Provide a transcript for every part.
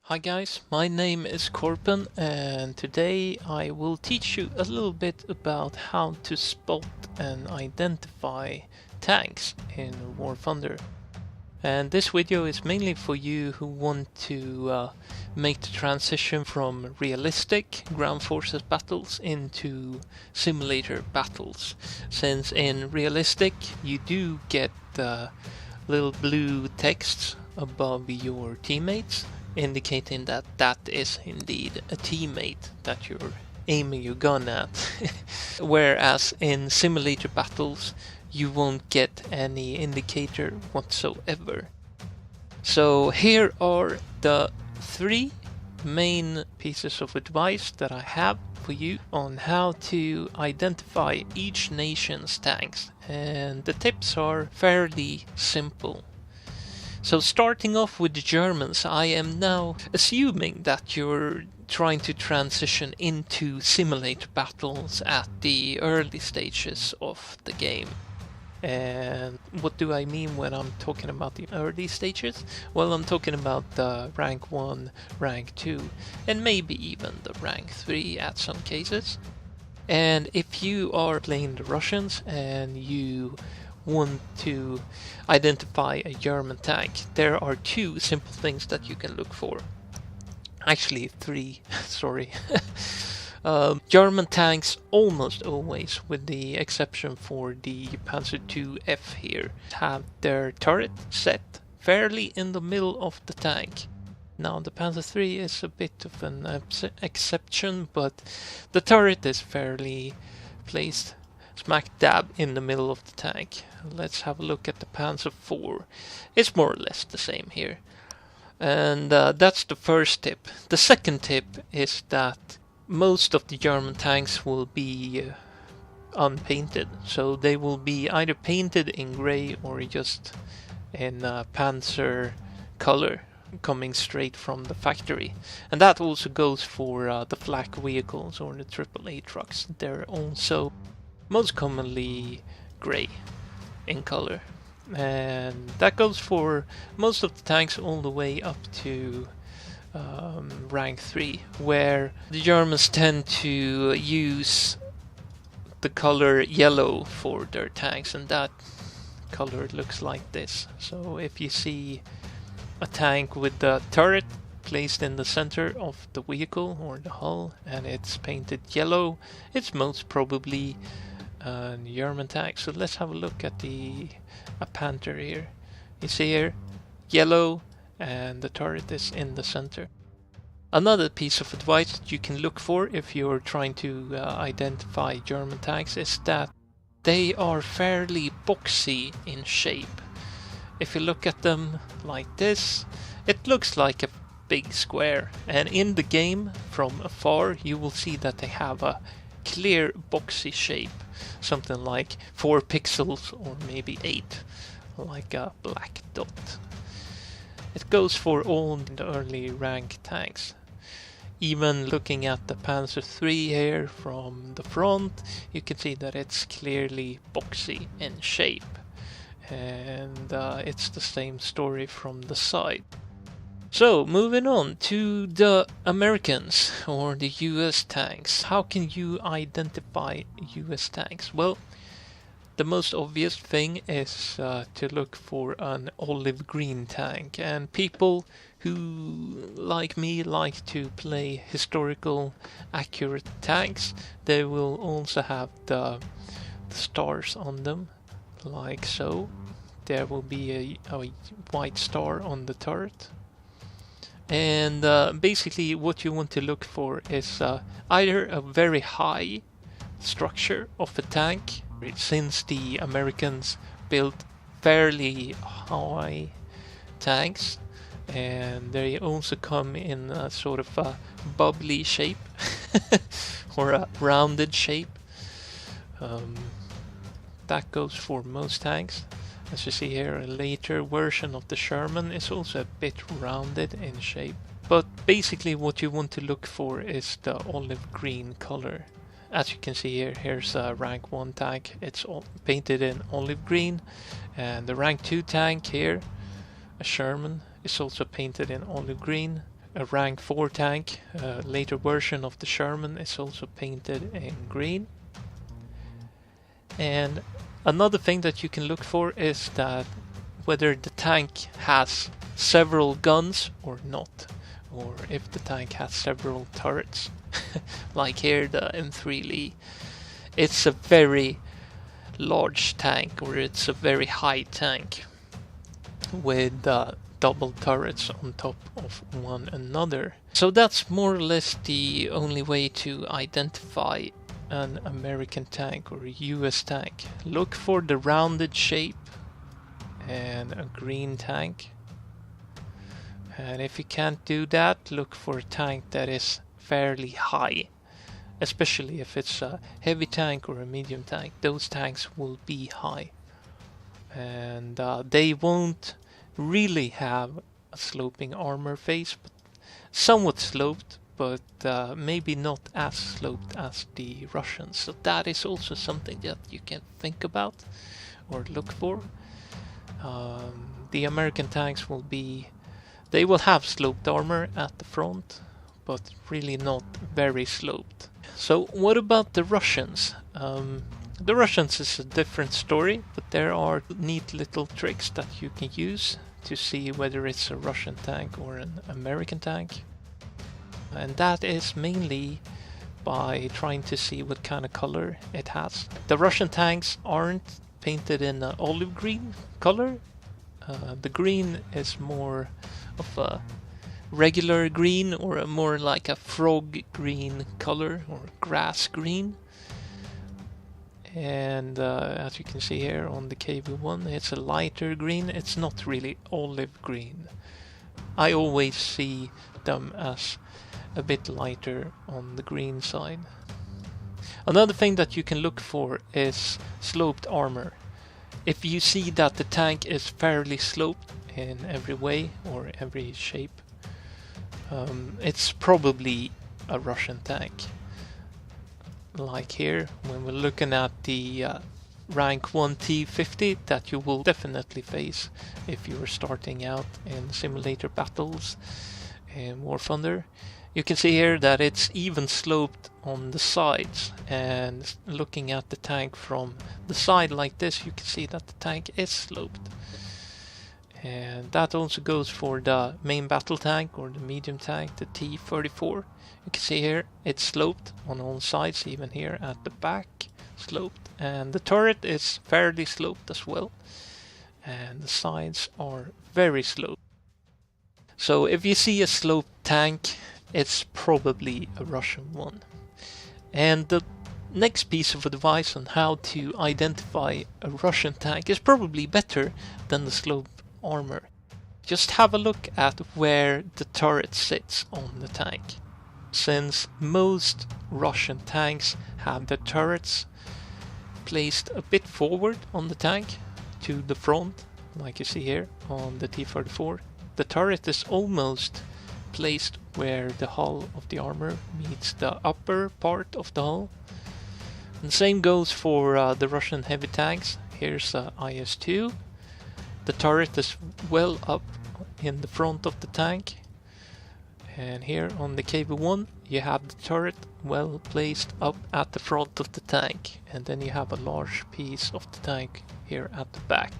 Hi guys, my name is Korpen and today I will teach you a little bit about how to spot and identify tanks in War Thunder. And this video is mainly for you who want to make the transition from realistic ground forces battles into simulator battles. Since in realistic you do get little blue text above your teammates indicating that that is indeed a teammate that you're aiming your gun at. Whereas in simulator battles you won't get any indicator whatsoever. So here are the three main pieces of advice that I have for you on how to identify each nation's tanks, and the tips are fairly simple. So starting off with the Germans, I am now assuming that you're trying to transition into simulator battles at the early stages of the game. And what do I mean when I'm talking about the early stages? Well, I'm talking about the rank 1, rank 2, and maybe even the rank 3 at some cases. And if you are playing the Russians and you want to identify a German tank, there are two simple things that you can look for. Actually, three, sorry. German tanks almost always, with the exception for the Panzer IIF here, have their turret set fairly in the middle of the tank. Now the Panzer III is a bit of an exception, but the turret is fairly placed smack dab in the middle of the tank. Let's have a look at the Panzer IV. It's more or less the same here. And that's the first tip. The second tip is that most of the German tanks will be unpainted. So they will be either painted in grey or just in Panzer color, coming straight from the factory. And that also goes for the flak vehicles or the AAA trucks. They're also most commonly grey in color. And that goes for most of the tanks all the way up to rank 3, where the Germans tend to use the color yellow for their tanks, and that color looks like this. So if you see a tank with the turret placed in the center of the vehicle or the hull and it's painted yellow, it's most probably a German tank. So let's have a look at a Panther here. You see here, yellow, and the turret is in the center. Another piece of advice that you can look for if you're trying to identify German tanks is that they are fairly boxy in shape. If you look at them like this, it looks like a big square, and in the game from afar you will see that they have a clear boxy shape, something like 4 pixels or maybe 8, like a black dot. It goes for all the early rank tanks. Even looking at the Panzer III here from the front, you can see that it's clearly boxy in shape. And it's the same story from the side. So moving on to the Americans or the US tanks. How can you identify US tanks? Well, the most obvious thing is to look for an olive green tank, and people who, like me, like to play historical accurate tanks, they will also have the stars on them, like so. There will be a white star on the turret. And basically what you want to look for is either a very high structure of a tank, since the Americans built fairly high tanks, and they also come in a sort of a bubbly shape or a rounded shape. That goes for most tanks. As you see here, a later version of the Sherman is also a bit rounded in shape. But basically what you want to look for is the olive green color. As you can see here, here's a rank 1 tank, it's all painted in olive green, and the rank 2 tank here, a Sherman, is also painted in olive green. a rank 4 tank. Later version of the Sherman is also painted in green. And another thing that you can look for is that whether the tank has several guns or not, or if the tank has several turrets. Like here, the M3 Lee. It's a very large tank, or it's a very high tank with double turrets on top of one another. So that's more or less the only way to identify an American tank or a US tank. Look for the rounded shape and a green tank. And if you can't do that, look for a tank that is fairly high. Especially if it's a heavy tank or a medium tank. Those tanks will be high. And they won't really have a sloping armor face, but somewhat sloped, but maybe not as sloped as the Russians. So that is also something that you can think about or look for. The American tanks will have sloped armor at the front, but really not very sloped. So what about the Russians? The Russians is a different story, but there are neat little tricks that you can use to see whether it's a Russian tank or an American tank. And that is mainly by trying to see what kind of color it has. The Russian tanks aren't painted in an olive green color. The green is more of a regular green, or more like a frog green color, or grass green. And as you can see here on the KV1, it's a lighter green. It's not really olive green. I always see them as a bit lighter on the green side. Another thing that you can look for is sloped armor. If you see that the tank is fairly sloped in every way or every shape, it's probably a Russian tank. Like here, when we're looking at the rank 1 T50 that you will definitely face if you are starting out in simulator battles in War Thunder. You can see here that it's even sloped on the sides, and looking at the tank from the side like this, you can see that the tank is sloped. And that also goes for the main battle tank or the medium tank, the T-34. You can see here it's sloped on all sides, even here at the back, sloped. And the turret is fairly sloped as well. And the sides are very sloped. So if you see a sloped tank, it's probably a Russian one. And the next piece of advice on how to identify a Russian tank is probably better than the sloped armor. Just have a look at where the turret sits on the tank. Since most Russian tanks have the turrets placed a bit forward on the tank to the front, like you see here on the T-34, the turret is almost placed where the hull of the armor meets the upper part of the hull. And the same goes for the Russian heavy tanks. Here's IS-2. The turret is well up in the front of the tank. And here on the KV1 you have the turret well placed up at the front of the tank. And then you have a large piece of the tank here at the back.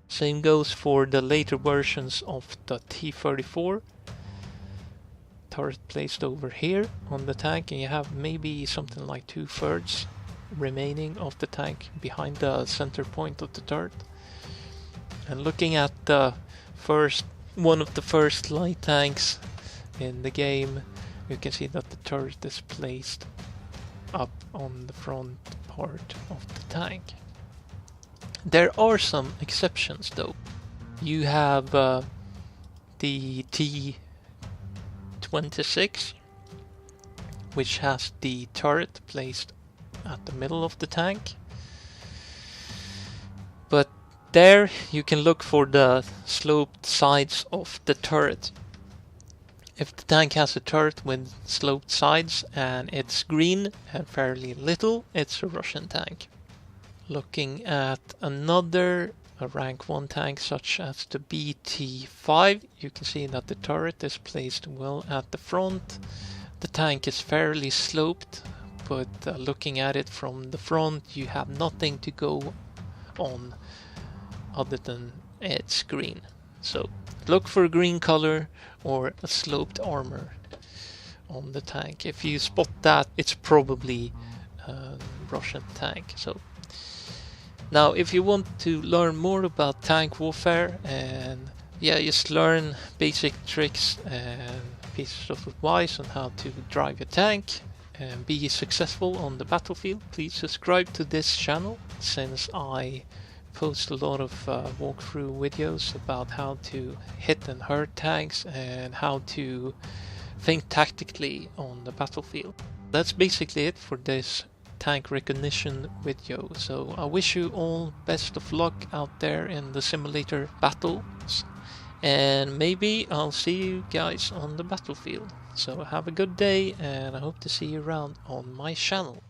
Same goes for the later versions of the T-34. Turret placed over here on the tank, and you have maybe something like 2/3 remaining of the tank behind the center point of the turret. And looking at one of the first light tanks in the game, you can see that the turret is placed up on the front part of the tank. There are some exceptions though. You have the T-26, which has the turret placed at the middle of the tank. But there you can look for the sloped sides of the turret. If the tank has a turret with sloped sides and it's green and fairly little, it's a Russian tank. Looking at another a rank 1 tank such as the BT5, you can see that the turret is placed well at the front. The tank is fairly sloped, but looking at it from the front you have nothing to go on other than its green. So look for a green color or a sloped armor on the tank. If you spot that, it's probably a Russian tank. So now if you want to learn more about tank warfare and just learn basic tricks and pieces of advice on how to drive your tank and be successful on the battlefield, please subscribe to this channel, since I post a lot of walkthrough videos about how to hit and hurt tanks and how to think tactically on the battlefield. That's basically it for this tank recognition video. So I wish you all best of luck out there in the simulator battles, and maybe I'll see you guys on the battlefield. So have a good day, and I hope to see you around on my channel.